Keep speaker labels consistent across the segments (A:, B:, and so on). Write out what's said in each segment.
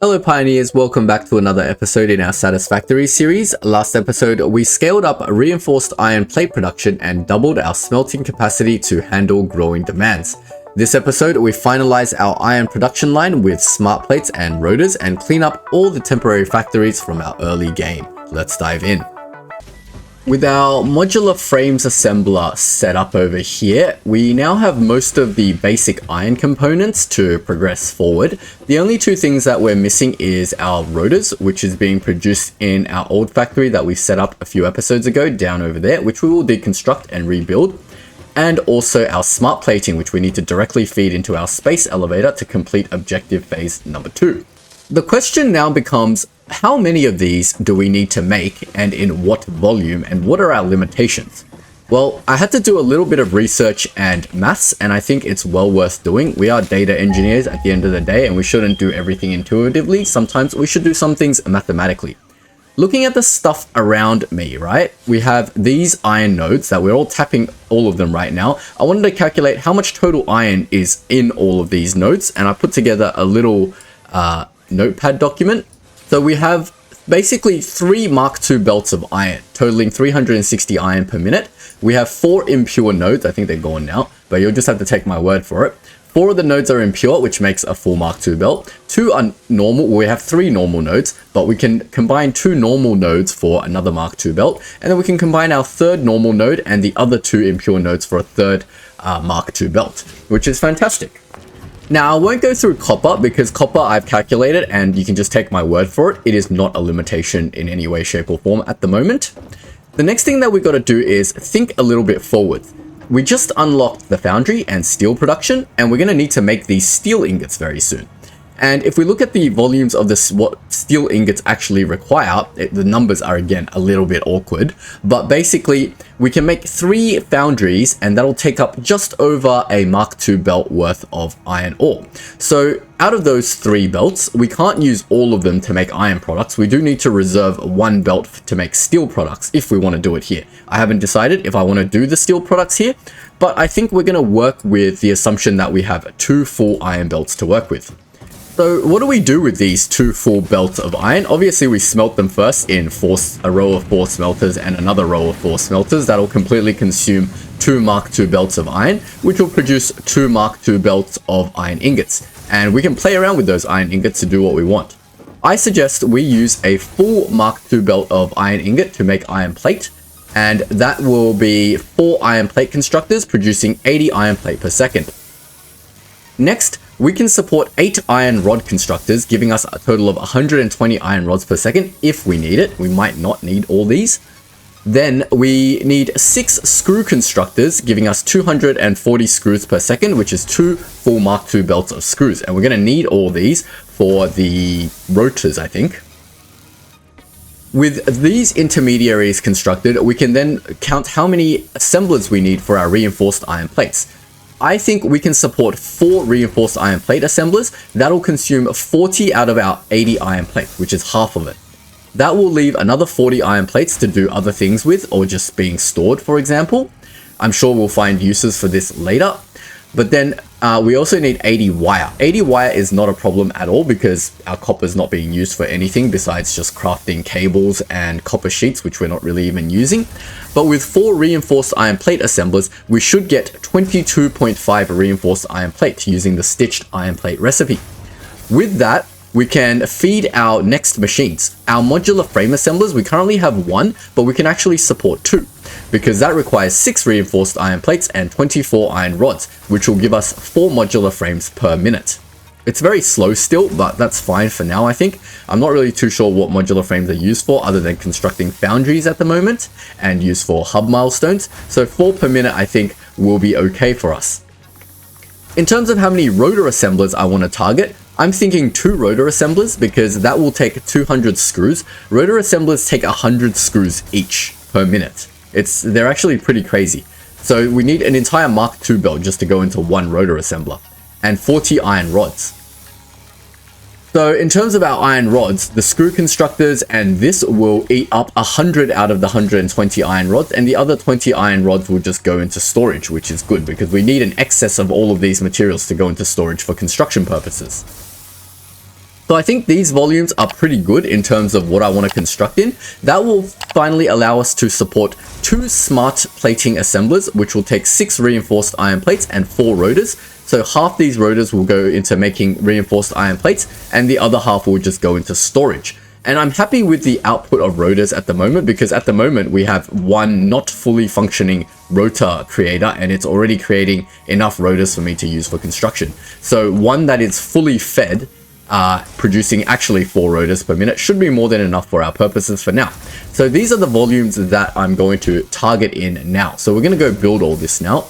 A: Hello Pioneers, welcome back to another episode in our Satisfactory series. Last episode, we scaled up reinforced iron plate production and doubled our smelting capacity to handle growing demands. This episode, we finalize our iron production line with smart plates and rotors and clean up all the temporary factories from our early game. Let's dive in. With our modular frames assembler set up over here, we now have most of the basic iron components to progress forward. The only two things that we're missing is our rotors, which is being produced in our old factory that we set up a few episodes ago down over there, which we will deconstruct and rebuild. And also our smart plating, which we need to directly feed into our space elevator to complete objective phase number 2. The question now becomes, how many of these do we need to make and in what volume, and what are our limitations? Well, I had to do a little bit of research and maths, and I think it's well worth doing. We are data engineers at the end of the day, and we shouldn't do everything intuitively. Sometimes we should do some things mathematically. Looking at the stuff around me, right? We have these iron nodes that we're all tapping all of them right now. I wanted to calculate how much total iron is in all of these nodes, and I put together a little notepad document. So we have basically 3 Mark II belts of iron, totaling 360 iron per minute. We have 4 impure nodes. I think they're gone now, but you'll just have to take my word for it. 4 of the nodes are impure, which makes a full Mark II belt. 2 are normal. We have 3 normal nodes, but we can combine 2 normal nodes for another Mark II belt. And then we can combine our 3rd normal node and the other 2 impure nodes for a 3rd Mark II belt, which is fantastic. Now, I won't go through copper because copper I've calculated, and you can just take my word for it. It is not a limitation in any way, shape or form at the moment. The next thing that we've got to do is think a little bit forward. We just unlocked the foundry and steel production, and we're going to need to make these steel ingots very soon. And if we look at the volumes of this, what steel ingots actually require, the numbers are again a little bit awkward, but basically we can make 3 foundries and that'll take up just over a Mark II belt worth of iron ore. So out of those 3 belts, we can't use all of them to make iron products. We do need to reserve 1 belt to make steel products if we want to do it here. I haven't decided if I want to do the steel products here, but I think we're going to work with the assumption that we have 2 full iron belts to work with. So what do we do with these 2 full belts of iron? Obviously we smelt them first in a row of 4 smelters and another row of 4 smelters. That'll completely consume 2 Mark II belts of iron, which will produce 2 Mark II belts of iron ingots. And we can play around with those iron ingots to do what we want. I suggest we use a full Mark II belt of iron ingot to make iron plate. And that will be 4 iron plate constructors producing 80 iron plate per second. Next, we can support 8 iron rod constructors, giving us a total of 120 iron rods per second if we need it. We might not need all these. Then we need 6 screw constructors, giving us 240 screws per second, which is 2 full Mark II belts of screws. And we're going to need all these for the rotors, I think. With these intermediaries constructed, we can then count how many assemblers we need for our reinforced iron plates. I think we can support 4 reinforced iron plate assemblers. That'll consume 40 out of our 80 iron plate, which is half of it. That will leave another 40 iron plates to do other things with, or just being stored, for example. I'm sure we'll find uses for this later. But then we also need 80 wire. 80 wire is not a problem at all because our copper is not being used for anything besides just crafting cables and copper sheets, which we're not really even using. But with 4 reinforced iron plate assemblers, we should get 22.5 reinforced iron plate using the stitched iron plate recipe. With that, we can feed our next machines. Our modular frame assemblers, we currently have 1, but we can actually support 2. Because that requires 6 reinforced iron plates and 24 iron rods, which will give us 4 modular frames per minute. It's very slow still, but that's fine for now, I think. I'm not really too sure what modular frames are used for other than constructing foundries at the moment and used for hub milestones. So 4 per minute, I think, will be okay for us. In terms of how many rotor assemblers I want to target, I'm thinking 2 rotor assemblers because that will take 200 screws. Rotor assemblers take 100 screws each per minute. They're actually pretty crazy. So we need an entire Mark II belt just to go into 1 rotor assembler and 40 iron rods. So in terms of our iron rods, the screw constructors and this will eat up 100 out of the 120 iron rods, and the other 20 iron rods will just go into storage, which is good because we need an excess of all of these materials to go into storage for construction purposes. So I think these volumes are pretty good in terms of what I want to construct in. That will finally allow us to support 2 smart plating assemblers, which will take 6 reinforced iron plates and 4 rotors. So half these rotors will go into making reinforced iron plates, and the other half will just go into storage. And I'm happy with the output of rotors at the moment, because at the moment we have one not fully functioning rotor creator, and it's already creating enough rotors for me to use for construction. So one that is fully fed, producing actually 4 rotors per minute, should be more than enough for our purposes for now. So these are the volumes that I'm going to target in now. So we're going to go build all this now.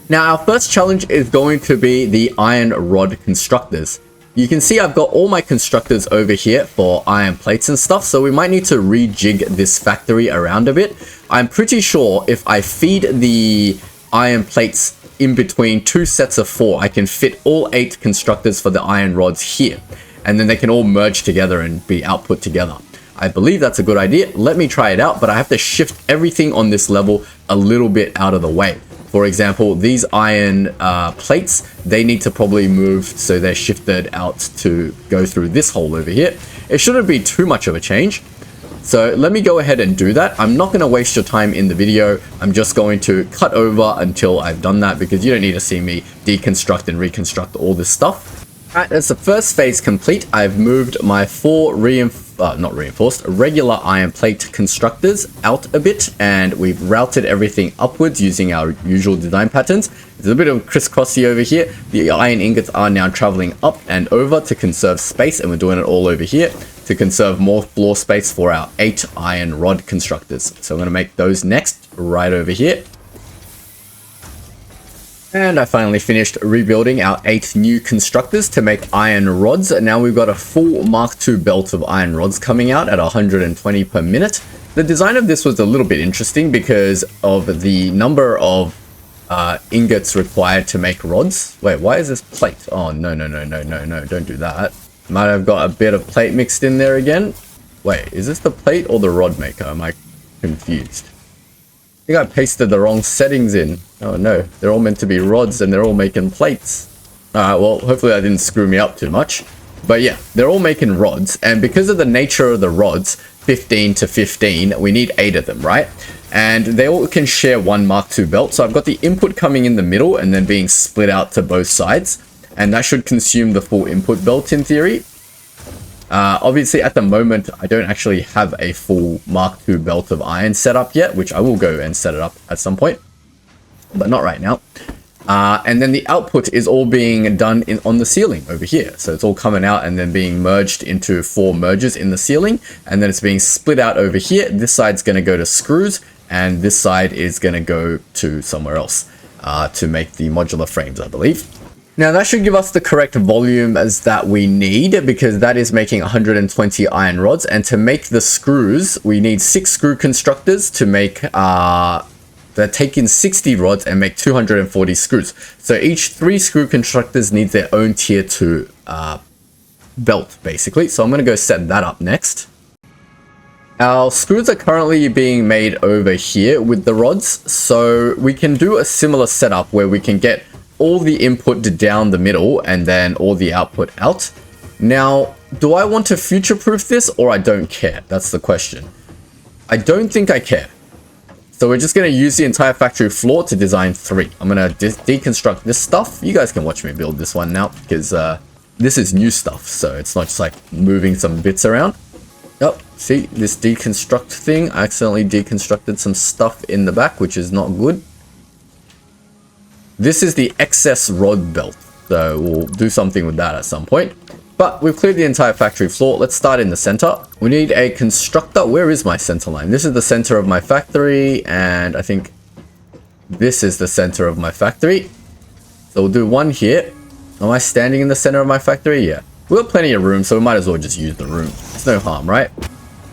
A: Now our first challenge is going to be the iron rod constructors. You can see I've got all my constructors over here for iron plates and stuff, so we might need to rejig this factory around a bit. I'm pretty sure if I feed the iron plates in between 2 sets of 4, I can fit all 8 constructors for the iron rods here, and then they can all merge together and be output together. I believe that's a good idea. Let me try it out, but I have to shift everything on this level a little bit out of the way. For example, these iron plates, they need to probably move so they're shifted out to go through this hole over here. It shouldn't be too much of a change. So let me go ahead and do that. I'm not going to waste your time in the video. I'm just going to cut over until I've done that, because you don't need to see me deconstruct and reconstruct all this stuff. Alright, that's the first phase complete. I've moved my 4 regular iron plate constructors out a bit, and we've routed everything upwards using our usual design patterns. There's a bit of crisscrossy over here. The iron ingots are now traveling up and over to conserve space, and we're doing it all over here to conserve more floor space for our 8 iron rod constructors. So I'm going to make those next, right over here. And I finally finished rebuilding our 8 new constructors to make iron rods. Now we've got a full Mark II belt of iron rods coming out at 120 per minute. The design of this was a little bit interesting because of the number of ingots required to make rods. Wait, why is this plate? Oh, no, don't do that. Might have got a bit of plate mixed in there again. Wait, is this the plate or the rod maker? Am I confused? I think I pasted the wrong settings in. Oh no, they're all meant to be rods and they're all making plates. Alright, well, hopefully that didn't screw me up too much. But yeah, they're all making rods, and because of the nature of the rods, 15 to 15, we need 8 of them, right? And they all can share one Mark II belt, so I've got the input coming in the middle and then being split out to both sides, and that should consume the full input belt in theory. Obviously at the moment I don't actually have a full Mark II belt of iron set up yet, which I will go and set it up at some point, but not right now. And then the output is all being done on the ceiling over here, so it's all coming out and then being merged into 4 mergers in the ceiling, and then it's being split out over here. This side's going to go to screws, and this side is going to go to somewhere else to make the modular frames, I believe. Now that should give us the correct volume as that we need, because that is making 120 iron rods, and to make the screws we need 6 screw constructors to make they're taking 60 rods and make 240 screws. So each 3 screw constructors needs their own tier 2 belt basically. So I'm going to go set that up next. Our screws are currently being made over here with the rods, so we can do a similar setup where we can get all the input down the middle and then all the output out. Now, do I want to future-proof this, or I don't care? That's the question. I don't think I care. So we're just going to use the entire factory floor to design 3. I'm going to deconstruct this stuff. You guys can watch me build this one now, because this is new stuff, so it's not just like moving some bits around. Oh, see, this deconstruct thing, I accidentally deconstructed some stuff in the back, which is not good. This is the excess rod belt, so we'll do something with that at some point. But we've cleared the entire factory floor. Let's start in the center. We need a constructor. Where is my center line? This is the center of my factory, and I think this is the center of my factory. So we'll do one here. Am I standing in the center of my factory? Yeah. We've got plenty of room, so we might as well just use the room. It's no harm, right?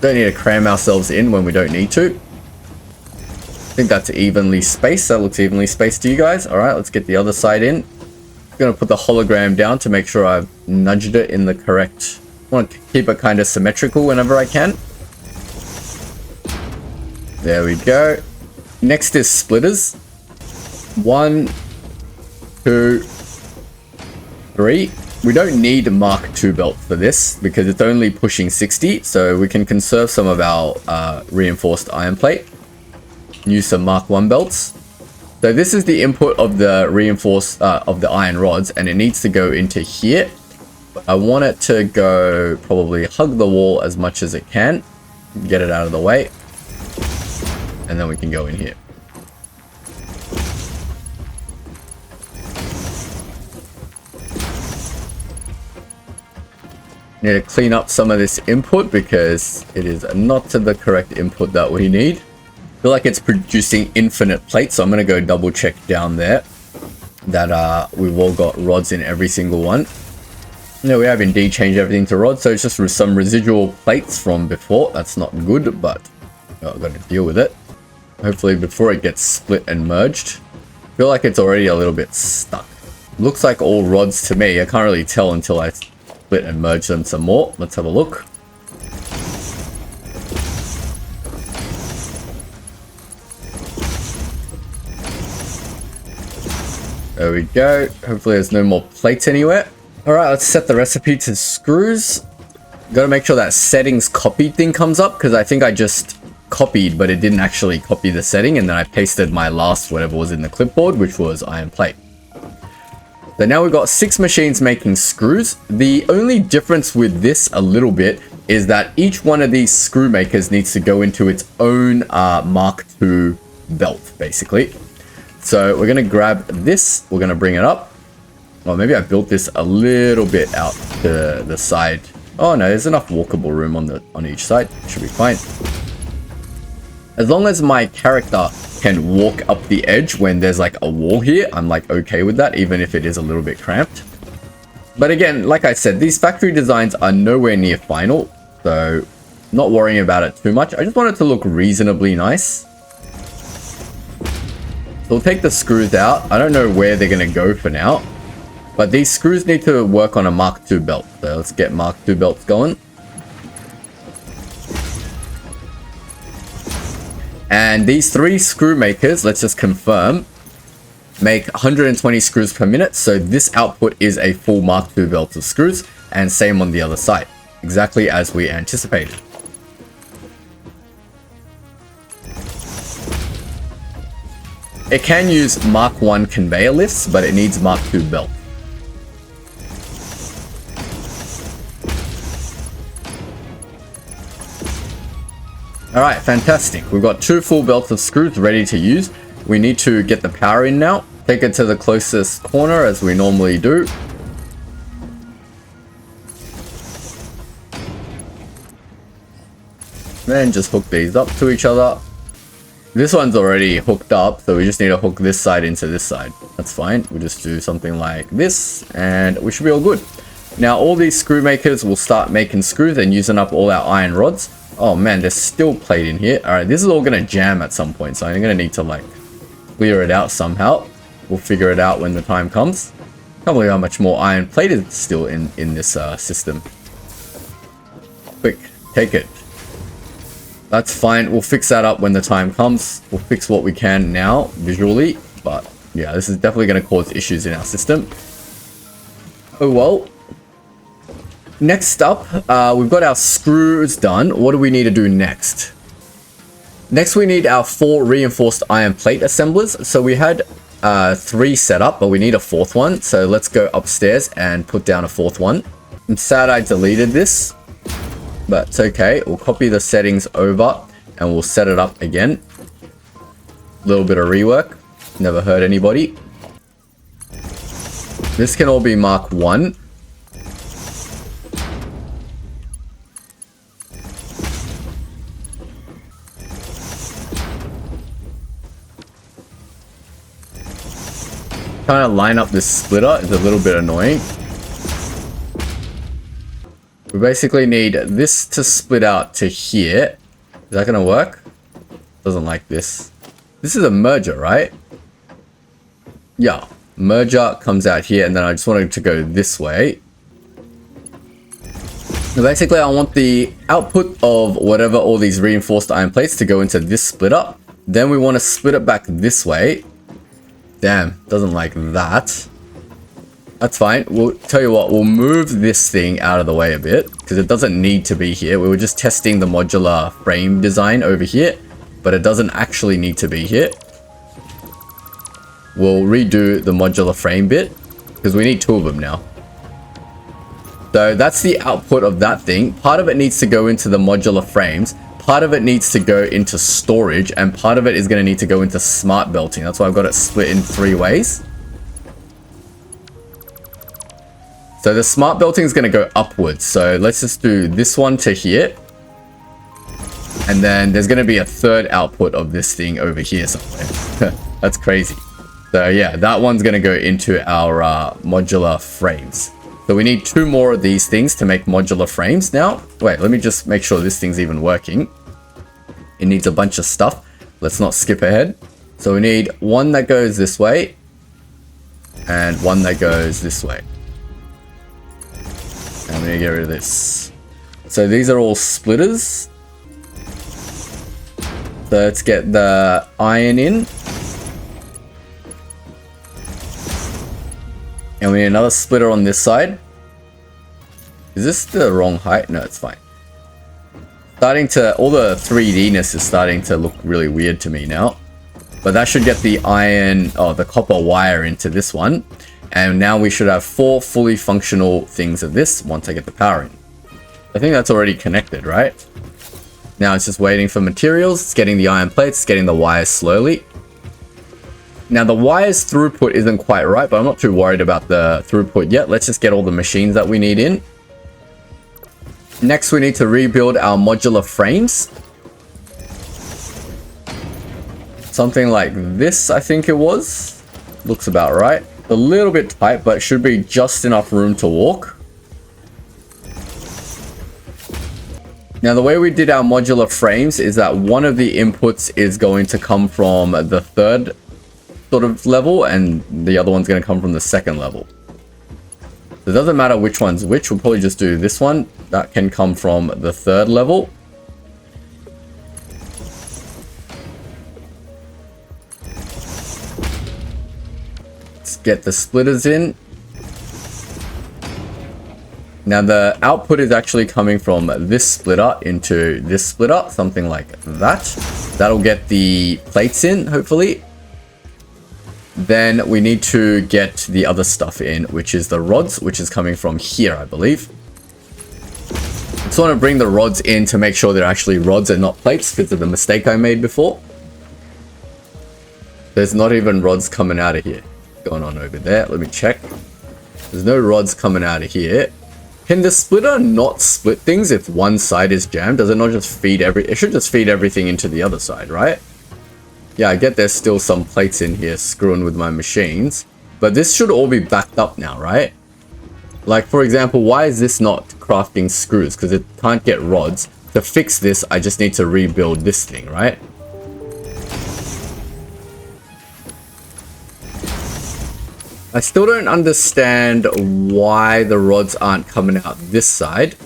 A: Don't need to cram ourselves in when we don't need to. I think that's evenly spaced. That looks evenly spaced to you guys. All right, let's get the other side in. I'm going to put the hologram down to make sure I've nudged it in the correct... I want to keep it kind of symmetrical whenever I can. There we go. Next is splitters. 1, 2, 3. We don't need Mark II belt for this because it's only pushing 60, so we can conserve some of our reinforced iron plate. Use some Mark I belts. So this is the input of the reinforced of the iron rods, and it needs to go into here. But I want it to go probably hug the wall as much as it can. Get it out of the way. And then we can go in here. Need to clean up some of this input because it is not to the correct input that we need. I feel like it's producing infinite plates, so I'm going to go double check down there that we've all got rods in every single one. No, we have indeed changed everything to rods, so it's just some residual plates from before. That's not good, but I've got to deal with it. Hopefully before it gets split and merged. I feel like it's already a little bit stuck. Looks like all rods to me. I can't really tell until I split and merge them some more. Let's have a look. There we go. Hopefully there's no more plates anywhere. Alright, let's set the recipe to screws. Gotta make sure that settings copied thing comes up, because I think I just copied, but it didn't actually copy the setting, and then I pasted my last whatever was in the clipboard, which was iron plate. So now we've got 6 machines making screws. The only difference with this a little bit is that each one of these screw makers needs to go into its own Mark II belt, basically. So we're going to grab this, we're going to bring it up. Oh, maybe I built this a little bit out to the side. Oh no, there's enough walkable room on each side. Should be fine. As long as my character can walk up the edge when there's like a wall here, I'm like okay with that, even if it is a little bit cramped. But again, like I said, these factory designs are nowhere near final, so not worrying about it too much. I just want it to look reasonably nice. So we'll take the screws out. I don't know where they're going to go for now. But these screws need to work on a Mark II belt. So let's get Mark II belts going. And these 3 screw makers, let's just confirm, make 120 screws per minute. So this output is a full Mark II belt of screws. And same on the other side. Exactly as we anticipated. It can use Mark I conveyor lifts, but it needs Mark II belt. Alright, fantastic. We've got 2 full belts of screws ready to use. We need to get the power in now. Take it to the closest corner as we normally do. Then just hook these up to each other. This one's already hooked up, so we just need to hook this side into this side. That's fine. We'll just do something like this, and we should be all good. Now, all these screw makers will start making screws and using up all our iron rods. Oh man, there's still plate in here. Alright, this is all going to jam at some point, so I'm going to need to like clear it out somehow. We'll figure it out when the time comes. Can't believe how much more iron plate is still in this system. Quick, take it. That's fine. We'll fix that up when the time comes. We'll fix what we can now visually. But yeah, this is definitely going to cause issues in our system. Oh well. Next up, we've got our screws done. What do we need to do next? Next, we need our 4 reinforced iron plate assemblers. So we had 3 set up, but we need a 4th one. So let's go upstairs and put down a 4th one. I'm sad I deleted this, but it's okay. We'll copy the settings over and we'll set it up again. A little bit of rework. Never hurt anybody. This can all be Mark 1. Trying to line up this splitter is a little bit annoying. We basically need this to split out to here. Is that going to work? Doesn't like this. This is a merger, right? Yeah. Merger comes out here, and then I just want it to go this way. So basically, I want the output of whatever all these reinforced iron plates to go into this splitter. Then we want to split it back this way. Damn, doesn't like that. That's fine. We'll tell you what, we'll move this thing out of the way a bit because it doesn't need to be here. We were just testing the modular frame design over here, but it doesn't actually need to be here. We'll redo the modular frame bit because we need 2 of them now. So that's the output of that thing. Part of it needs to go into the modular frames. Part of it needs to go into storage, and part of it is going to need to go into smart belting. That's why I've got it split in 3 ways. So the smart belting is going to go upwards. So let's just do this one to here. And then there's going to be a 3rd output of this thing over here somewhere. That's crazy. So yeah, that one's going to go into our modular frames. So we need 2 more of these things to make modular frames now. Wait, let me just make sure this thing's even working. It needs a bunch of stuff. Let's not skip ahead. So we need 1 that goes this way and 1 that goes this way. I'm going to get rid of this. So these are all splitters. So let's get the iron in. And we need another splitter on this side. Is this the wrong height? No, it's fine. Starting to, all the 3D-ness is starting to look really weird to me now. But that should get the iron, the copper wire into this one. And now we should have 4 fully functional things of this once I get the power in. I think that's already connected, right? Now it's just waiting for materials. It's getting the iron plates, it's getting the wires slowly. Now the wires throughput isn't quite right, but I'm not too worried about the throughput yet. Let's just get all the machines that we need in. Next, we need to rebuild our modular frames. Something like this, I think it was. Looks about right. A little bit tight, but should be just enough room to walk. Now, the way we did our modular frames is that one of the inputs is going to come from the 3rd sort of level, and the other one's going to come from the 2nd level. So it doesn't matter which one's which. We'll probably just do this one. That can come from the 3rd level. Let's get the splitters in. Now the output is actually coming from this splitter into this splitter, something like that. That'll get the plates in, hopefully. Then we need to get the other stuff in, which is the rods, which is coming from here, I believe. Just want to bring the rods in to make sure they're actually rods and not plates because of the mistake I made before. There's not even rods coming out of here. What's going on over there? Let me check. There's no rods coming out of here. Can the splitter not split things if one side is jammed? Does it not just feed it should just feed everything into the other side, right? Yeah, I get there's still some plates in here screwing with my machines, but this should all be backed up now, right? Like, for example, why is this not crafting screws? Because it can't get rods. To fix this, I just need to rebuild this thing, right? I still don't understand why the rods aren't coming out this side.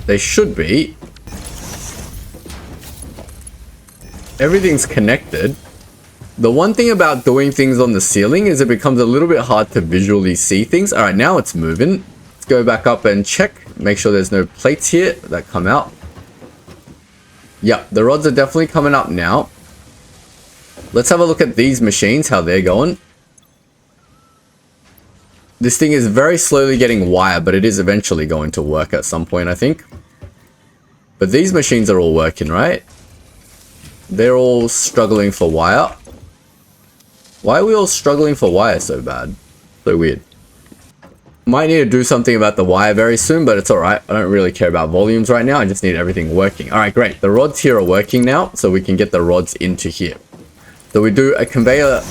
A: They should be. Everything's connected. The one thing about doing things on the ceiling is it becomes a little bit hard to visually see things. All right, now it's moving. Let's go back up and check. Make sure there's no plates here that come out. Yeah, the rods are definitely coming up now. Let's have a look at these machines, how they're going. This thing is very slowly getting wire, but it is eventually going to work at some point, I think. But these machines are all working, right? They're all struggling for wire. Why are we all struggling for wire so bad? So weird. Might need to do something about the wire very soon, but it's alright. I don't really care about volumes right now. I just need everything working. Alright, great. The rods here are working now, so we can get the rods into here. So we do a conveyor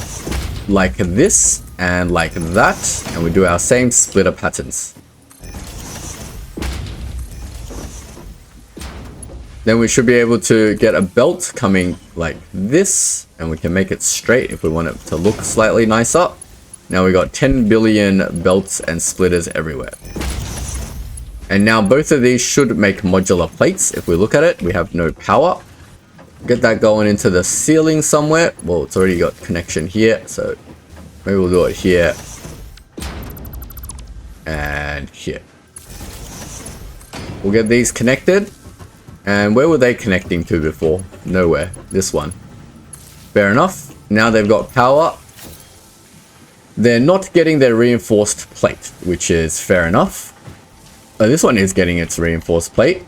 A: like this and like that, and we do our same splitter patterns. Then we should be able to get a belt coming like this, and we can make it straight if we want it to look slightly nicer. Now we got 10 billion belts and splitters everywhere. And now both of these should make modular plates. If we look at it, we have no power. Get that going into the ceiling somewhere. Well, it's already got connection here, so maybe we'll do it here and here. We'll get these connected. And where were they connecting to before? Nowhere. This one. Fair enough. Now they've got power. They're not getting their reinforced plate, which is fair enough. This one is getting its reinforced plate.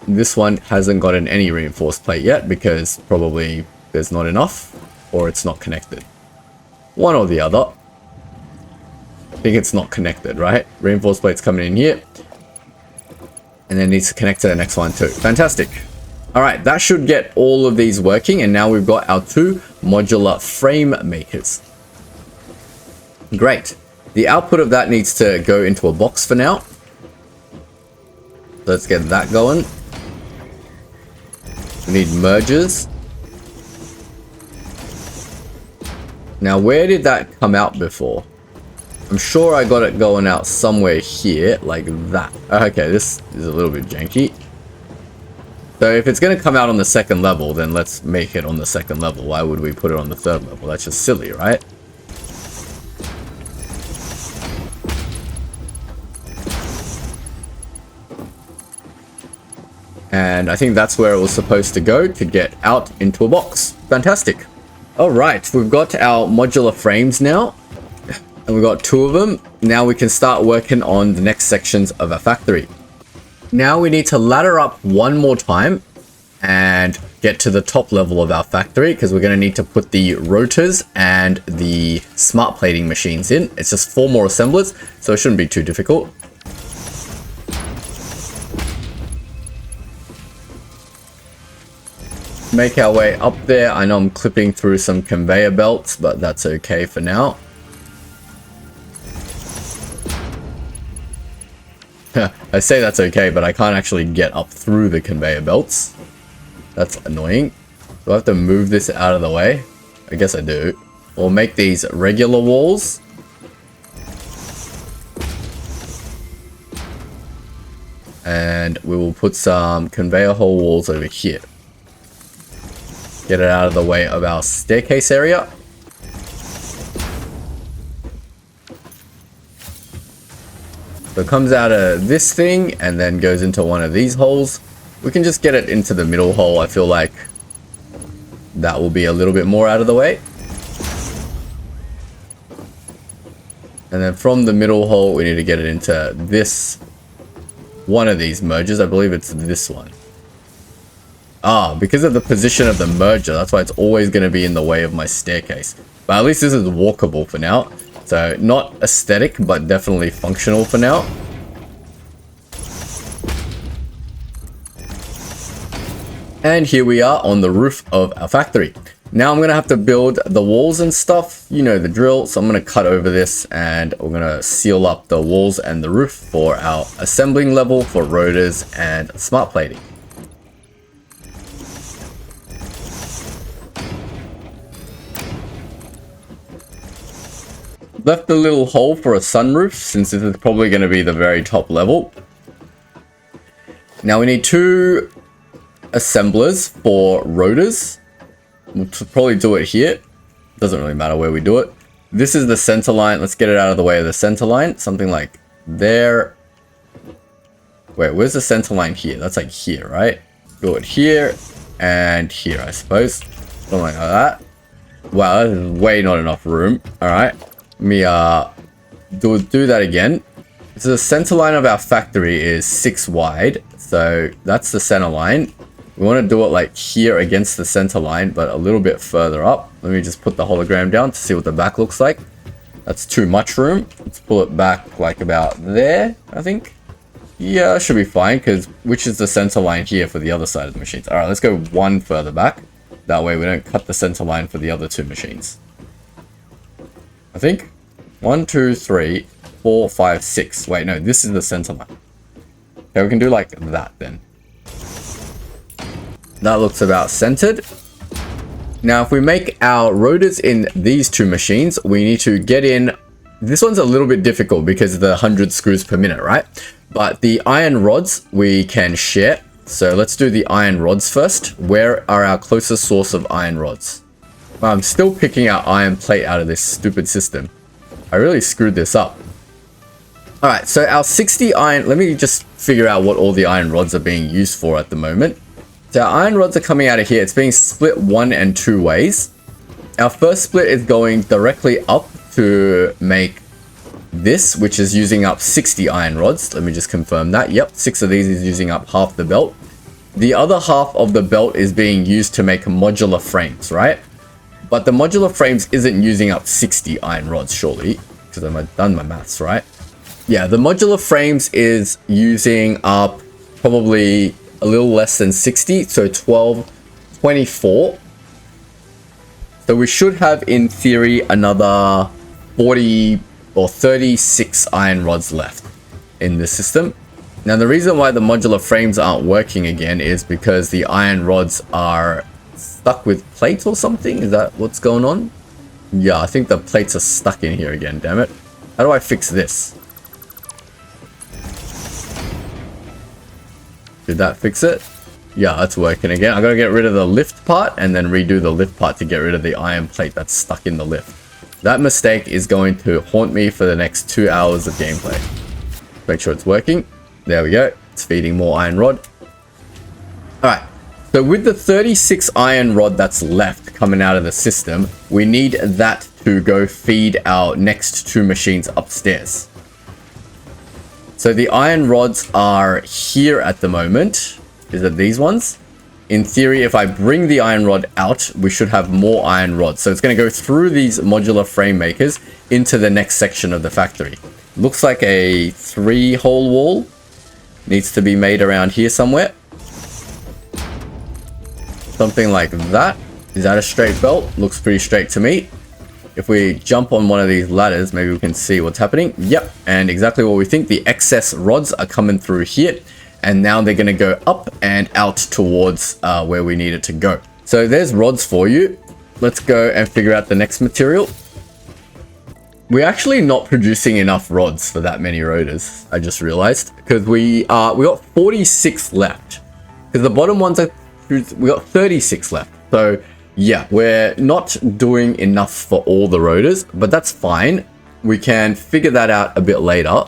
A: This one hasn't gotten any reinforced plate yet because probably there's not enough or it's not connected. One or the other. I think it's not connected, right? Reinforced plate's coming in here. And then needs to connect to the next one too. Fantastic. All right, that should get all of these working. And now we've got our 2 modular frame makers. Great. The output of that needs to go into a box for now. Let's get that going. We need mergers. Now, where did that come out before? I'm sure I got it going out somewhere here, like that. Okay, this is a little bit janky. So if it's going to come out on the 2nd level, then let's make it on the 2nd level. Why would we put it on the 3rd level? That's just silly, right? And I think that's where it was supposed to go to get out into a box. Fantastic. All right, we've got our modular frames now. And we've got 2 of them. Now we can start working on the next sections of our factory. Now we need to ladder up one more time and get to the top level of our factory because we're going to need to put the rotors and the smart plating machines in. It's just 4 more assemblers, so it shouldn't be too difficult. Make our way up there. I know I'm clipping through some conveyor belts, but that's okay for now. I say that's okay, but I can't actually get up through the conveyor belts. That's annoying. Do I have to move this out of the way? I guess I do. We'll make these regular walls. And we will put some conveyor hole walls over here. Get it out of the way of our staircase area. So it comes out of this thing and then goes into one of these holes. We can just get it into the middle hole. I feel like that will be a little bit more out of the way. And then from the middle hole, we need to get it into this one of these mergers. I believe it's this one. Ah, because of the position of the merger, that's why it's always going to be in the way of my staircase. But at least this is walkable for now. So not aesthetic, but definitely functional for now. And here we are on the roof of our factory. Now I'm going to have to build the walls and stuff. You know the drill. So I'm going to cut over this and we're going to seal up the walls and the roof for our assembling level for rotors and smart plating. Left a little hole for a sunroof since this is probably going to be the very top level. Now we need 2 assemblers for rotors. We'll probably do it here. Doesn't really matter where we do it. This is the center line. Let's get it out of the way of the center line. Something like there. Wait, where's the center line here? That's like here, right? Do it here and here, I suppose. Something like that. Wow, that is way not enough room. All right. Let me do that again. So the center line of our factory is 6 wide. So that's the center line. We want to do it like here against the center line, but a little bit further up. Let me just put the hologram down to see what the back looks like. That's too much room. Let's pull it back like about there, I think. Yeah, that should be fine, because which is the center line here for the other side of the machines. All right, let's go 1 further back. That way we don't cut the center line for the other 2 machines. I think 1, 2, 3, 4, 5, 6. Wait, no, this is the center line. Okay, we can do like that then. That looks about centered. Now, if we make our rotors in these 2 machines, we need to get in. This one's a little bit difficult because of the 100 screws per minute, right? But the iron rods we can share. So let's do the iron rods first. Where are our closest source of iron rods? I'm still picking out iron plate out of this stupid system. I really screwed this up. All right, so our 60 iron, let me just figure out what all the iron rods are being used for at the moment. So our iron rods are coming out of here. It's being split 1 and 2 ways. Our first split is going directly up to make this, which is using up 60 iron rods. Let me just confirm that. Yep, 6 of these is using up half the belt. The other half of the belt is being used to make modular frames, right? But the modular frames isn't using up 60 iron rods, surely, because I've done my maths, right? Yeah, the modular frames is using up probably a little less than 60, so 12, 24. So we should have, in theory, another 40 or 36 iron rods left in the system. Now, the reason why the modular frames aren't working again is because the iron rods are stuck with plates or something. Is that what's going on? Yeah, I think the plates are stuck in here again, damn it. How do I fix this? Did that fix it? Yeah, it's working again. I gotta get rid of the lift part and then redo the lift part to get rid of the iron plate that's stuck in the lift. That mistake is going to haunt me for the next 2 hours of gameplay. Make sure it's working. There we go. It's feeding more iron rod. Alright, so with the 36 iron rod that's left coming out of the system, we need that to go feed our next 2 machines upstairs. So the iron rods are here at the moment. Is it these ones? In theory, if I bring the iron rod out, we should have more iron rods. So it's going to go through these modular frame makers into the next section of the factory. Looks like a 3-hole wall. Needs to be made around here somewhere. Something like that. Is that a straight belt? Looks pretty straight to me. If we jump on one of these ladders, maybe we can see what's happening. Yep, and exactly what we think. The excess rods are coming through here. And now they're going to go up and out towards where we need it to go. So there's rods for you. Let's go and figure out the next material. We're actually not producing enough rods for that many rotors, I just realized. Because we got 46 left. Because the bottom ones are... we got 36 left. So yeah, we're not doing enough for all the rotors. But that's fine. We can figure that out a bit later.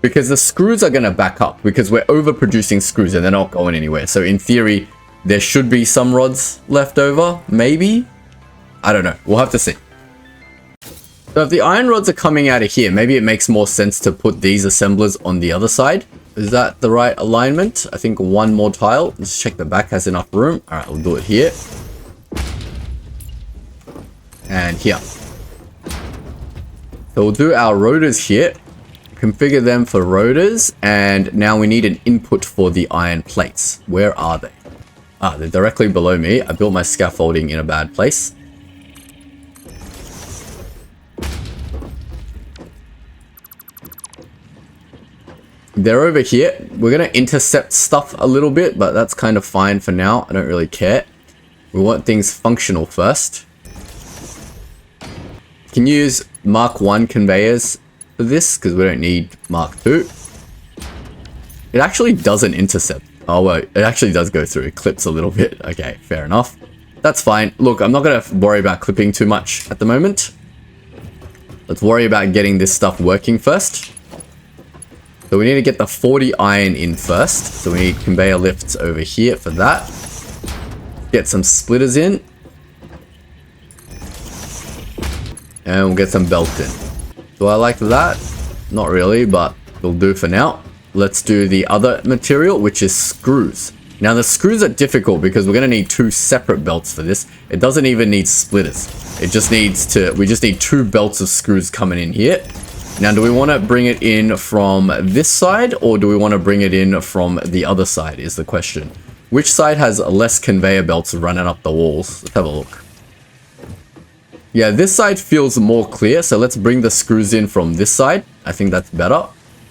A: Because the screws are going to back up. Because we're overproducing screws and they're not going anywhere. So in theory, there should be some rods left over. Maybe? I don't know. We'll have to see. So if the iron rods are coming out of here, maybe it makes more sense to put these assemblers on the other side. Is that the right alignment? I think one more tile. Let's check the back has enough room. All right, we'll do it here. And here. So we'll do our rotors here. Configure them for rotors. And now we need an input for the iron plates. Where are they? Ah, they're directly below me. I built my scaffolding in a bad place. They're over here. We're going to intercept stuff a little bit, but that's kind of fine for now. I don't really care. We want things functional first. Can you use Mark 1 conveyors for this? Because we don't need Mark 2. It actually doesn't intercept. Oh, well, it actually does go through. It clips a little bit. Okay, fair enough. That's fine. Look, I'm not going to worry about clipping too much at the moment. Let's worry about getting this stuff working first. So we need to get the 40 iron in first. So we need conveyor lifts over here for that. Get some splitters in. And we'll get some belts in. Do I like that? Not really, but it'll do for now. Let's do the other material, which is screws. Now the screws are difficult because we're going to need 2 separate belts for this. It doesn't even need splitters. It just needs to, we just need 2 belts of screws coming in here. Now, do we want to bring it in from this side or do we want to bring it in from the other side is the question. Which side has less conveyor belts running up the walls? Let's have a look. Yeah, this side feels more clear. So let's bring the screws in from this side. I think that's better.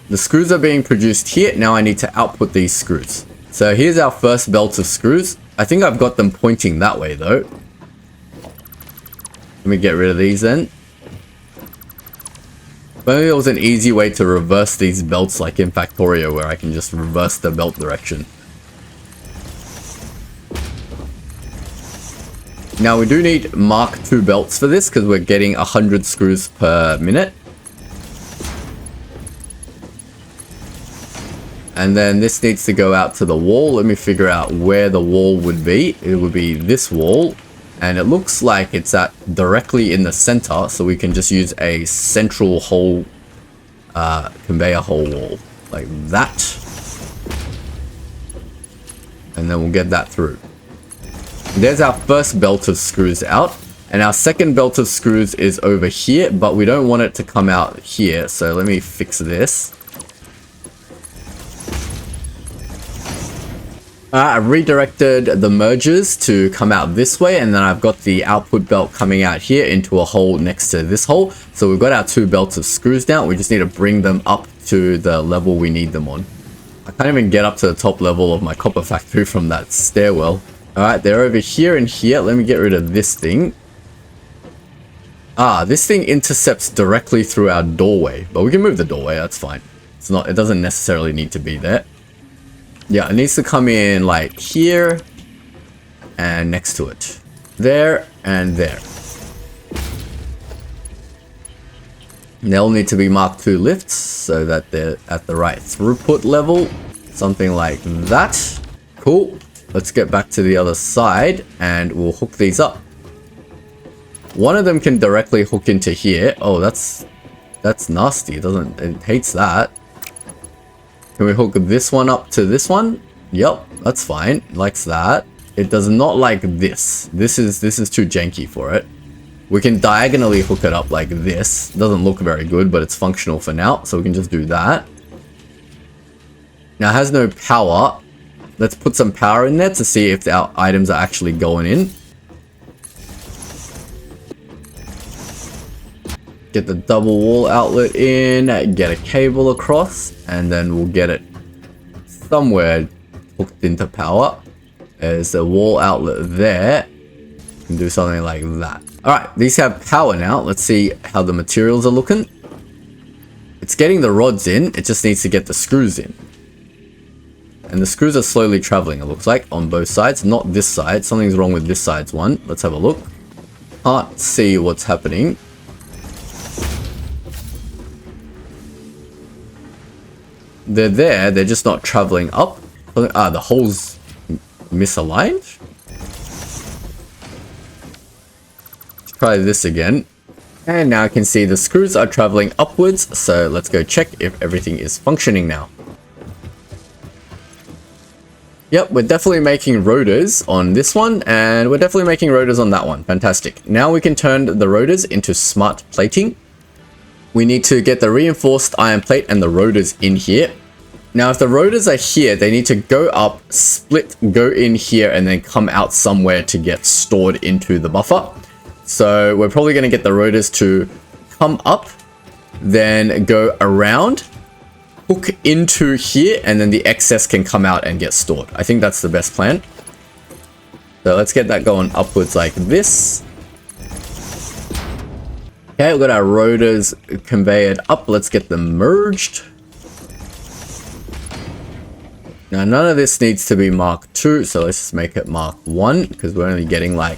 A: The screws are being produced here. Now I need to output these screws. So here's our first belt of screws. I think I've got them pointing that way though. Let me get rid of these then. Maybe there was an easy way to reverse these belts like in Factorio where I can just reverse the belt direction. Now we do need Mark 2 belts for this because we're getting 100 screws per minute. And then this needs to go out to the wall. Let me figure out where the wall would be. It would be this wall. And it looks like it's at directly in the center. So we can just use a central hole, conveyor hole wall like that. And then we'll get that through. There's our first belt of screws out. And our second belt of screws is over here, but we don't want it to come out here. So let me fix this. I redirected the mergers to come out this way, and then I've got the output belt coming out here into a hole next to this hole. So we've got our two belts of screws now. We just need to bring them up to the level we need them on. I can't even get up to the top level of my copper factory from that stairwell. Alright, they're over here and here. Let me get rid of this thing. This thing intercepts directly through our doorway, but we can move the doorway, that's fine. It doesn't necessarily need to be there. Yeah, it needs to come in like here and next to it. There and there. And they'll need to be Mark II lifts so that they're at the right throughput level. Something like that. Cool. Let's get back to the other side and we'll hook these up. One of them can directly hook into here. Oh, that's nasty. It hates that. Can we hook this one up to this one? Yep, that's fine. Likes that. It does not like this. This is too janky for it. We can diagonally hook it up like this. Doesn't look very good, but it's functional for now. So we can just do that. Now it has no power. Let's put some power in there to see if our items are actually going in. Get the double wall outlet in, get a cable across, and then we'll get it somewhere hooked into power. There's a wall outlet there. You can do something like that. Alright, these have power now. Let's see how the materials are looking. It's getting the rods in, it just needs to get the screws in. And the screws are slowly traveling, it looks like, on both sides. Not this side, something's wrong with this side's one. Let's have a look. Can't see what's happening. They're there, they're just not traveling up. The hole's misaligned. Let's try this again. And now I can see the screws are traveling upwards, so let's go check if everything is functioning now. Yep, we're definitely making rotors on this one, and we're definitely making rotors on that one. Fantastic. Now we can turn the rotors into smart plating. We need to get the reinforced iron plate and the rotors in here. Now, if the rotors are here, they need to go up, split, go in here, and then come out somewhere to get stored into the buffer. So we're probably going to get the rotors to come up, then go around, hook into here, and then the excess can come out and get stored. I think that's the best plan. So let's get that going upwards like this. Okay, we've got our rotors conveyed up. Let's get them merged. Now, none of this needs to be Mark II, so let's just make it Mark I, because we're only getting like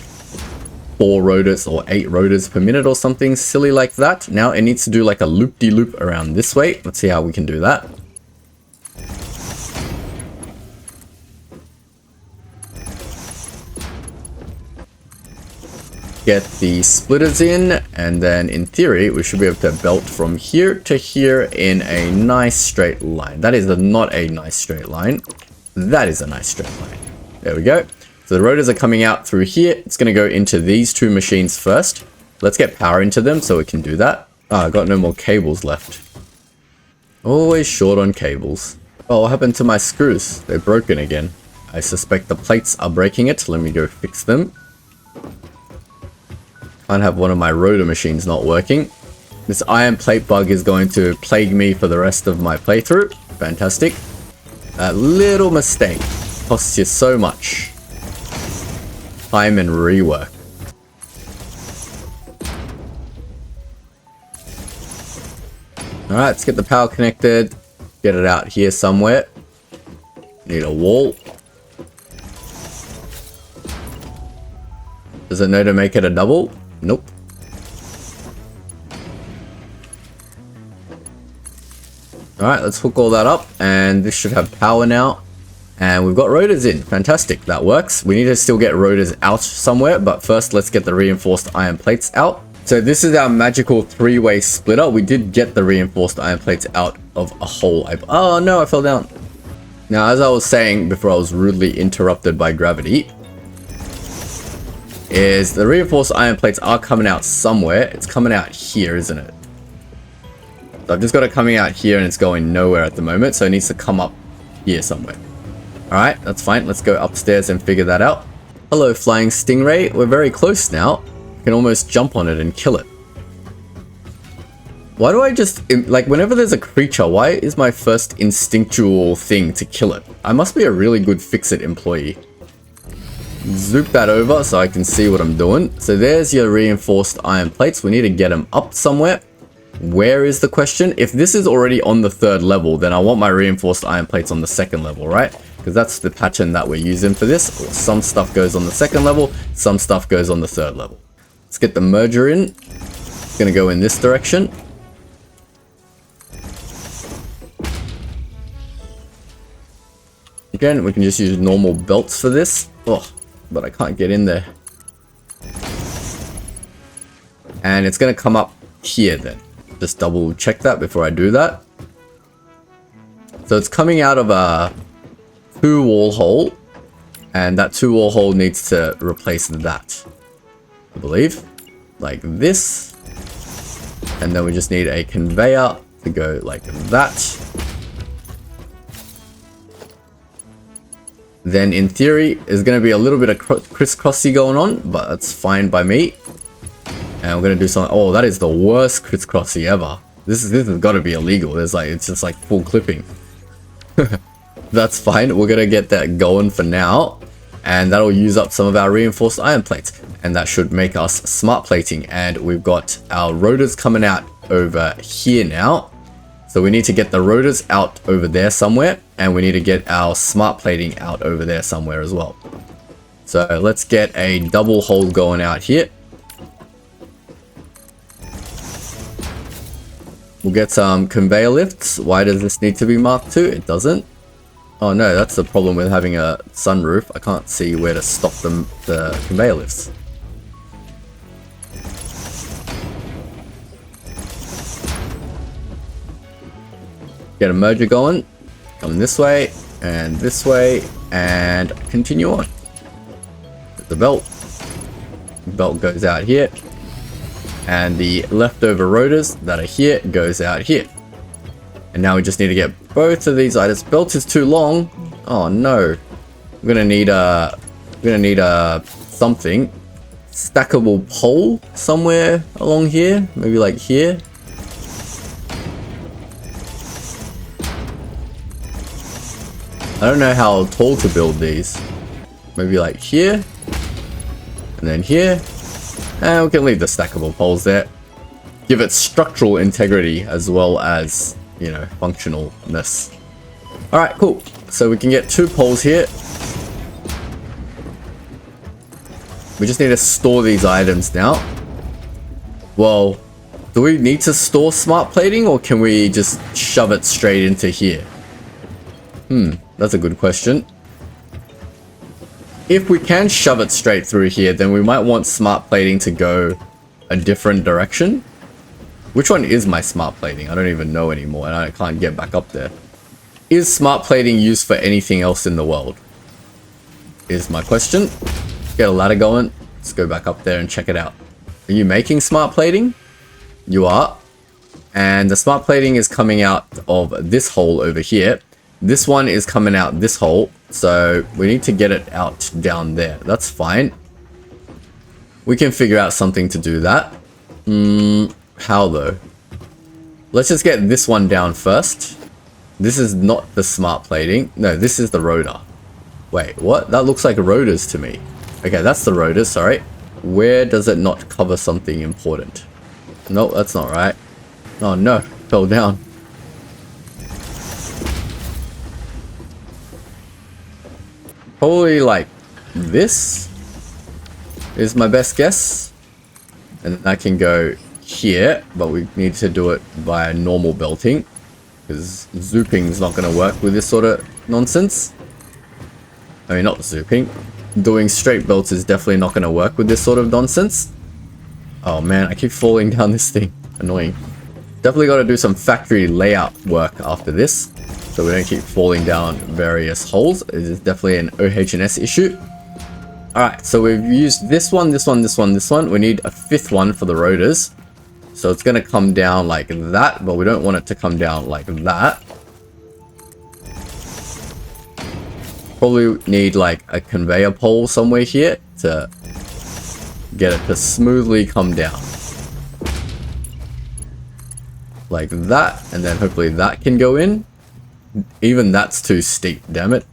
A: 4 rotors or 8 rotors per minute or something silly like that. Now, it needs to do like a loop-de-loop around this way. Let's see how we can do that. Get the splitters in, and then in theory we should be able to belt from here to here in a nice straight line. That is not a nice straight line. That is a nice straight line. There we go. So the rotors are coming out through here. It's going to go into these 2 machines first. Let's get power into them so we can do that. I got no more cables left. Always short on cables. Oh, what happened to my screws? They're broken again. I suspect the plates are breaking it. Let me go fix them. Can't have one of my rotor machines not working. This iron plate bug is going to plague me for the rest of my playthrough. Fantastic. That little mistake costs you so much time and rework. Alright, let's get the power connected. Get it out here somewhere. Need a wall. Does it know to make it a double? Nope. Alright, let's hook all that up, and this should have power now. And we've got rotors in. Fantastic, that works. We need to still get rotors out somewhere, but first let's get the reinforced iron plates out. So this is our magical three-way splitter. We did get the reinforced iron plates out of a hole. Oh no, I fell down. Now, as I was saying before I was rudely interrupted by gravity, is the reinforced iron plates are coming out somewhere. It's coming out here, isn't it? So I've just got it coming out here and it's going nowhere at the moment, so it needs to come up here somewhere. Alright, that's fine. Let's go upstairs and figure that out. Hello, flying stingray. We're very close now. I can almost jump on it and kill it. Why do I just, like, whenever there's a creature, why is my first instinctual thing to kill it? I must be a really good fix-it employee. Zoop that over so I can see what I'm doing. So there's your reinforced iron plates. We need to get them up somewhere. Where is the question? If this is already on the 3rd level, then I want my reinforced iron plates on the 2nd level, right? Because that's the pattern that we're using for this. Some stuff goes on the 2nd level, some stuff goes on the 3rd level. Let's get the merger in. It's going to go in this direction. Again, we can just use normal belts for this. Oh, but I can't get in there. And it's going to come up here then. Just double check that before I do that. So it's coming out of a 2-wall hole. And that 2-wall hole needs to replace that, I believe. Like this. And then we just need a conveyor to go like that. Then in theory, there's going to be a little bit of crisscrossy going on, but that's fine by me. And we're going to do something. Oh, that is the worst crisscrossy ever. This has got to be illegal. There's like, it's just like full clipping. That's fine. We're going to get that going for now. And that'll use up some of our reinforced iron plates. And that should make us smart plating. And we've got our rotors coming out over here now. So we need to get the rotors out over there somewhere, and we need to get our smart plating out over there somewhere as well. So let's get a double hole going out here. We'll get some conveyor lifts. Why does this need to be Mark II? It doesn't. Oh no, that's the problem with having a sunroof. I can't see where to stop the conveyor lifts. Get a merger going. Coming this way, and continue on. The belt. The belt goes out here. And the leftover rotors that are here goes out here. And now we just need to get both of these items. Belt is too long. Oh no. We're gonna need a something. Stackable pole somewhere along here. Maybe like here. I don't know how tall to build these. Maybe like here. And then here. And we can leave the stackable poles there. Give it structural integrity as well as, you know, functionalness. Alright, cool. So we can get 2 poles here. We just need to store these items now. Well, do we need to store smart plating, or can we just shove it straight into here? That's a good question. If we can shove it straight through here, then we might want smart plating to go a different direction. Which one is my smart plating? I don't even know anymore, and I can't get back up there. Is smart plating used for anything else in the world? Is my question. Get a ladder going. Let's go back up there and check it out. Are you making smart plating? You are. And the smart plating is coming out of this hole over here. This one is coming out this hole, so we need to get it out down there. That's fine. We can figure out something to do that. How though? Let's just get this one down first. This is not the smart plating. No, this is the rotor. Wait, what? That looks like rotors to me. Okay, that's the rotors, sorry. Where does it not cover something important? Nope, that's not right. Oh no, fell down. Probably like this is my best guess. And then I can go here, but we need to do it via normal belting. because zooping's not going to work with this sort of nonsense. I mean, not zooping. Doing straight belts is definitely not going to work with this sort of nonsense. Oh man, I keep falling down this thing. Annoying. Definitely got to do some factory layout work after this, so we don't keep falling down various holes. It is definitely an OH&S issue. Alright, so we've used this one, this one, this one, this one. We need a fifth one for the rotors. So it's going to come down like that, but we don't want it to come down like that. Probably need like a conveyor pole somewhere here to get it to smoothly come down. Like that, and then hopefully that can go in. Even that's too steep, damn it.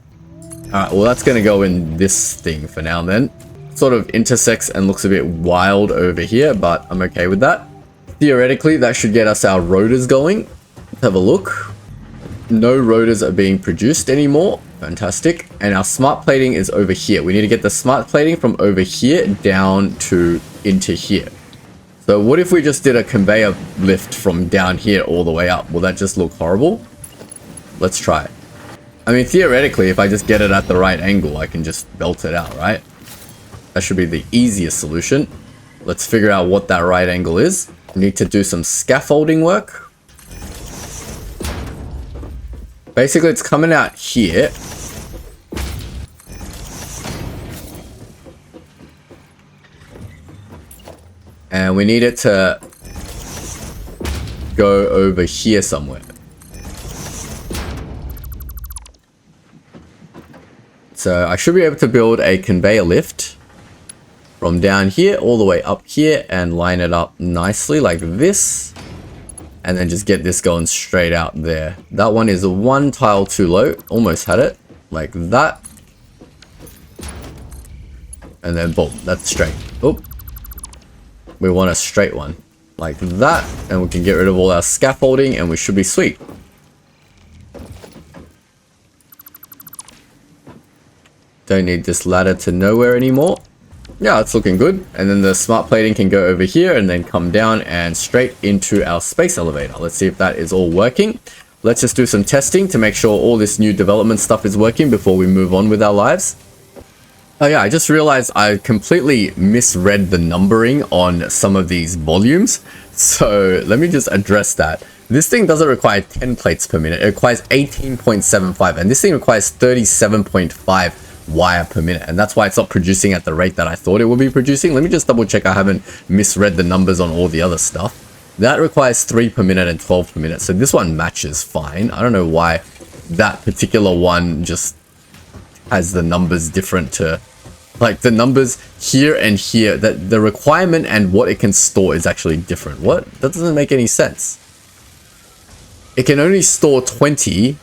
A: Alright, well that's going to go in this thing for now then. Sort of intersects and looks a bit wild over here, but I'm okay with that. Theoretically, that should get us our rotors going. Let's have a look. No rotors are being produced anymore. Fantastic. And our smart plating is over here. We need to get the smart plating from over here down to into here. So what if we just did a conveyor lift from down here all the way up? Will that just look horrible? Let's try it. I mean, theoretically, if I just get it at the right angle, I can just belt it out, right? That should be the easiest solution. Let's figure out what that right angle is. We need to do some scaffolding work. Basically, it's coming out here. And we need it to go over here somewhere. So I should be able to build a conveyor lift from down here all the way up here and line it up nicely like this. And then just get this going straight out there. That one is one tile too low. Almost had it. Like that. And then boom, that's straight. Oop. We want a straight one. Like that. And we can get rid of all our scaffolding and we should be sweet. Don't need this ladder to nowhere anymore. Yeah, it's looking good. And then the smart plating can go over here and then come down and straight into our space elevator. Let's see if that is all working. Let's just do some testing to make sure all this new development stuff is working before we move on with our lives. Oh yeah, I just realized I completely misread the numbering on some of these volumes. So let me just address that. This thing doesn't require 10 plates per minute. It requires 18.75 and this thing requires 37.5 wire per minute, and that's why it's not producing at the rate that I thought it would be producing. Let me just double check I haven't misread the numbers on all the other stuff. That requires 3 per minute and 12 per minute, so this one matches fine. I don't know why that particular one just has the numbers different to, like, the numbers here and here, that the requirement and what it can store is actually different. What? That doesn't make any sense. It can only store 20,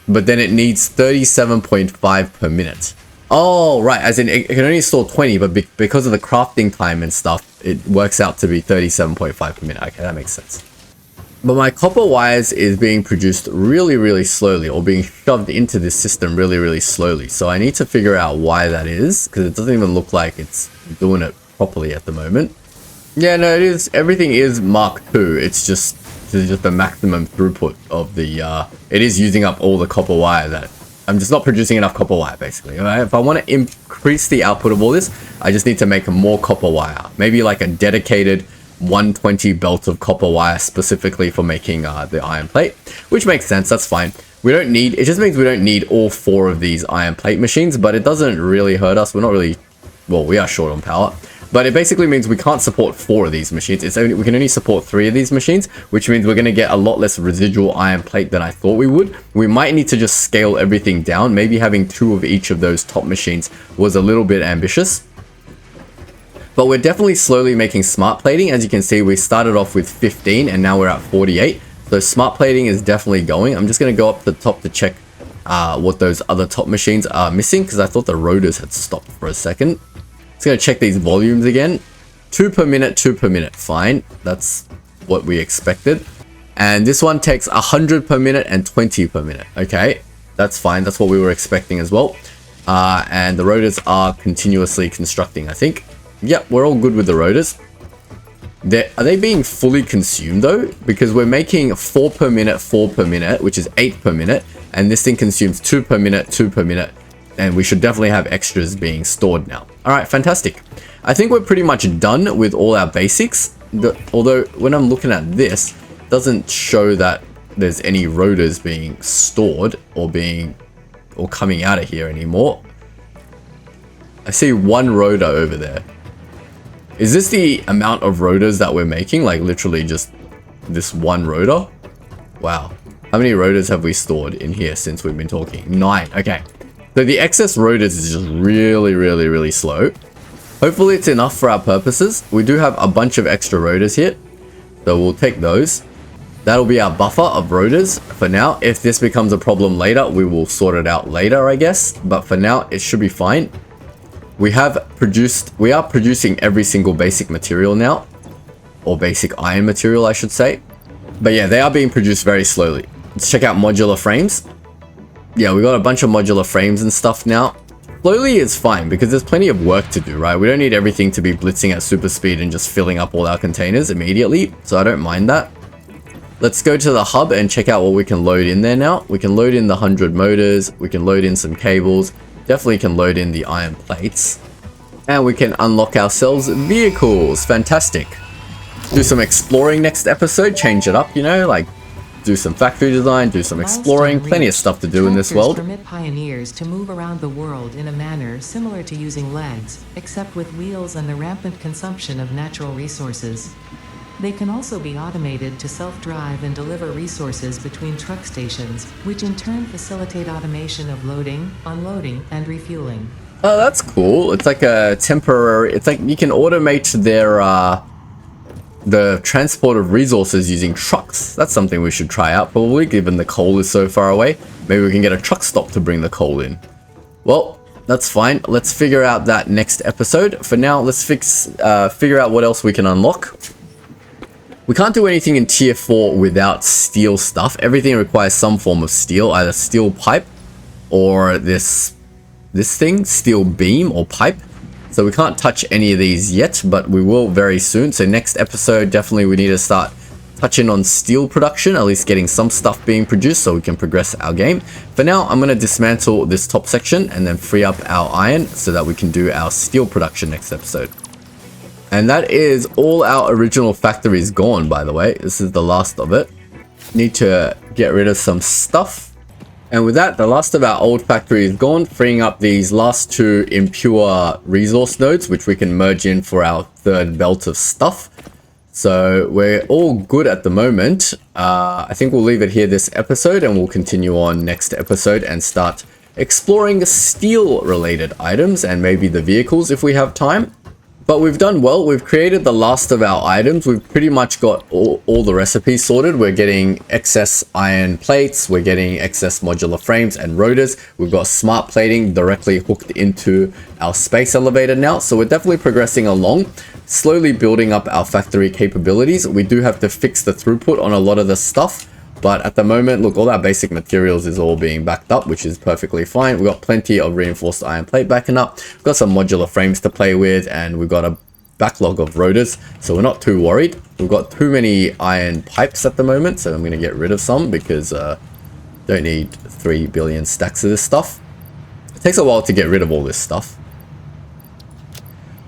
A: but then it needs 37.5 per minute. Oh, right. As in, it can only store 20, but because of the crafting time and stuff, it works out to be 37.5 per minute. Okay, that makes sense. But my copper wires is being produced really, really slowly, or being shoved into this system really, really slowly. So I need to figure out why that is, because it doesn't even look like it's doing it properly at the moment. Yeah, no, it is. Everything is Mark II. It's just the maximum throughput of the, it is using up all the copper wire that I'm just not producing enough copper wire, basically. Right? If I want to increase the output of all this, I just need to make more copper wire. Maybe like a dedicated 120 belt of copper wire specifically for making the iron plate, which makes sense. That's fine. We don't need, it just means we don't need all 4 of these iron plate machines, but it doesn't really hurt us. We're not really, well, we are short on power. But it basically means we can't support 4 of these machines. It's only, we can only support 3 of these machines, which means we're going to get a lot less residual iron plate than I thought we would. We might need to just scale everything down. Maybe having 2 of each of those top machines was a little bit ambitious. But we're definitely slowly making smart plating. As you can see, we started off with 15 and now we're at 48. So smart plating is definitely going. I'm just going to go up the top to check what those other top machines are missing, because I thought the rotors had stopped for a second. Just going to check these volumes again. 2 per minute, 2 per minute. Fine. That's what we expected. And this one takes 100 per minute and 20 per minute. Okay, that's fine. That's what we were expecting as well. And the rotors are continuously constructing, I think. Yep, we're all good with the rotors. Are they being fully consumed though? Because we're making 4 per minute, which is 8 per minute. And this thing consumes 2 per minute, 2 per minute. And we should definitely have extras being stored now. All right, fantastic. I think we're pretty much done with all our basics. Although when I'm looking at this, it doesn't show that there's any rotors being stored or coming out of here anymore. I see 1 rotor over there. Is this the amount of rotors that we're making? Like literally just this 1 rotor? Wow. How many rotors have we stored in here since we've been talking? 9. Okay. So the excess rotors is just really slow. Hopefully it's enough for our purposes. We do have a bunch of extra rotors here. So we'll take those. That'll be our buffer of rotors for now. If this becomes a problem later, we will sort it out later, I guess. But for now, it should be fine. We are producing every single basic material now. Or basic iron material, I should say. But yeah, they are being produced very slowly. Let's check out modular frames. Yeah, we got a bunch of modular frames and stuff now. Slowly is fine because there's plenty of work to do, right? We don't need everything to be blitzing at super speed and just filling up all our containers immediately. So I don't mind that. Let's go to the hub and check out what we can load in there now. We can load in the 100 motors. We can load in some cables. Definitely can load in the iron plates. And we can unlock ourselves vehicles. Fantastic. Do some exploring next episode. Change it up, you know, like do some factory design, do some exploring. Plenty of stuff to do in this world.
B: Permit pioneers to move around the world in a manner similar to using legs, except with wheels and the rampant consumption of natural resources. They can also be automated to self-drive and deliver resources between truck stations, which in turn facilitate automation of loading, unloading, and refueling.
A: Oh, that's cool. It's like a temporary, it's like you can automate their the transport of resources using trucks. That's something we should try out probably, given the coal is so far away. Maybe we can get a truck stop to bring the coal in. Well, that's fine. Let's figure out that next episode. For now, let's figure out what else we can unlock. We can't do anything in tier 4 without steel stuff. Everything requires some form of steel, either steel pipe or this thing, steel beam or pipe. So we can't touch any of these yet, but we will very soon. So next episode, definitely we need to start touching on steel production, at least getting some stuff being produced so we can progress our game. For now, I'm going to dismantle this top section and then free up our iron so that we can do our steel production next episode. And that is all our original factories gone, by the way. This is the last of it. Need to get rid of some stuff. And with that, the last of our old factory is gone, freeing up these last 2 impure resource nodes, which we can merge in for our 3rd belt of stuff. So we're all good at the moment. I think we'll leave it here this episode, and we'll continue on next episode and start exploring steel related items and maybe the vehicles if we have time. But we've done well. We've created the last of our items. We've pretty much got all the recipes sorted. We're getting excess iron plates. We're getting excess modular frames and rotors. We've got smart plating directly hooked into our space elevator now. So we're definitely progressing along, slowly building up our factory capabilities. We do have to fix the throughput on a lot of the stuff. But at the moment, look, all our basic materials is all being backed up, which is perfectly fine. We've got plenty of reinforced iron plate backing up. We've got some modular frames to play with, and we've got a backlog of rotors, so we're not too worried. We've got too many iron pipes at the moment, so I'm going to get rid of some because don't need 3 billion stacks of this stuff. It takes a while to get rid of all this stuff.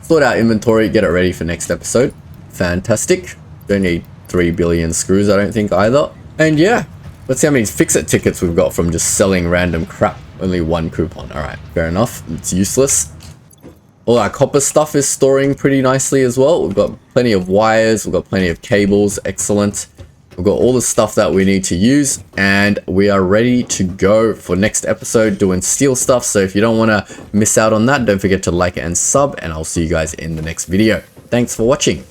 A: Sort out inventory, get it ready for next episode. Fantastic. Don't need 3 billion screws, I don't think, either. And yeah, let's see how many fix-it tickets we've got from just selling random crap. Only 1 coupon. Alright, fair enough. It's useless. All our copper stuff is storing pretty nicely as well. We've got plenty of wires. We've got plenty of cables. Excellent. We've got all the stuff that we need to use. And we are ready to go for next episode doing steel stuff. So if you don't want to miss out on that, don't forget to like and sub. And I'll see you guys in the next video. Thanks for watching.